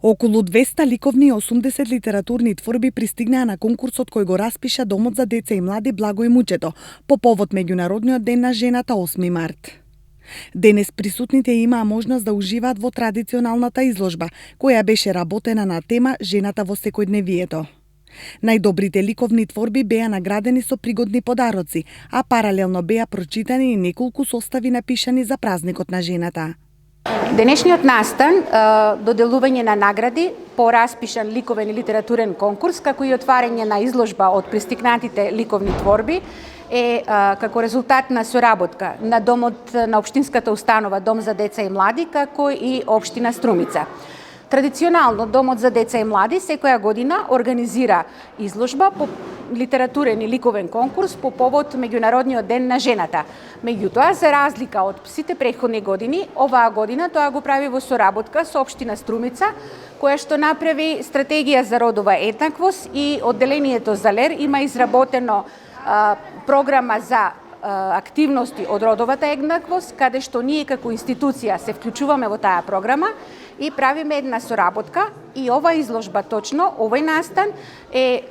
Околу 200 ликовни и 80 литературни творби пристигнаа на конкурсот кој го распиша Домот за деца и млади Благој Мучето по повод Меѓународниот ден на жената 8 март. Денес присутните имаа можност да уживаат во традиционалната изложба, која беше работена на тема Жената во секојдневието. Најдобрите ликовни творби беа наградени со пригодни подароци, а паралелно беа прочитани и неколку состави напишани за празникот на жената. Денешниот настан, доделување на награди по распишан ликовен и литературен конкурс, како и отварање на изложба од пристигнатите ликовни творби, е како резултат на соработка на Домот на Општинската установа Дом за деца и млади, како и Општина Струмица. Традиционално Домот за деца и млади секоја година организира изложба по литературен и ликовен конкурс по повод Меѓународниот ден на жената. Меѓутоа, за разлика од сите претходни години, оваа година тоа го прави во соработка со Општина Струмица, која што направи стратегија за родова еднаквост и одделението за ЛЕР има изработено програма за активности од родовата еднаквост, каде што ние како институција се вклучуваме во таа програма и правиме една соработка и ова изложба точно, овој настан е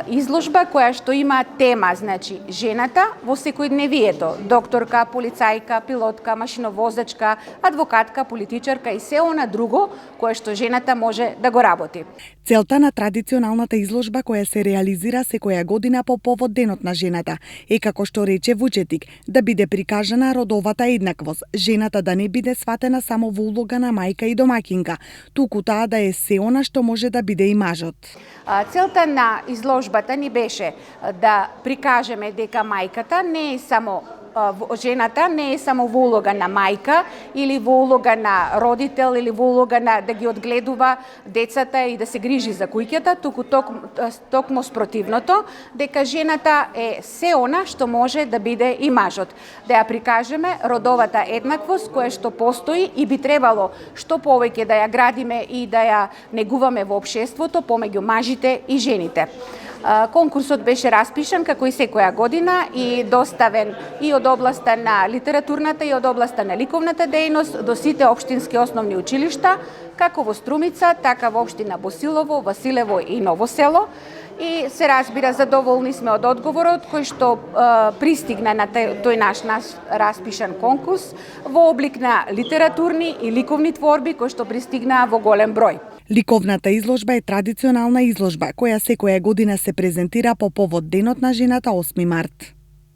изложба која што има тема, значи, жената во секојдневието, докторка, полицајка, пилотка, машиновозачка, адвокатка, политичарка и се она друго кое што жената може да го работи. Целта на традиционалната изложба која се реализира секоја година по повод Денот на жената е, како што рече Вучетик, да биде прикажана родовата еднаквост, жената да не биде сватена само во улога на мајка и домакинка, туку таа да е се она што може да биде и мажот. Целта на изложбата ни беше да прикажеме дека мајката не е само жената не е само во улога на мајка или во улога на родител или во улога на да ги одгледува децата и да се грижи за куќата, туку токму спротивното, дека жената е се она што може да биде и мажот. Да ја прикажеме родовата еднаквост која што постои и би требало што повеќе да ја градиме и да ја негуваме во општеството помеѓу мажите и жените. Конкурсот беше распишан како и секоја година и доставен и од областа на литературната и од областа на ликовната дејност до сите општински основни училишта, како во Струмица, така во општина Босилово, Василево и Ново село. И се разбира, задоволни сме од одговорот кој што пристигна на тој наш распишан конкурс во облик на литературни и ликовни творби кои што пристигнаа во голем број. Ликовната изложба е традиционална изложба која секоја година се презентира по повод Денот на жената 8 март.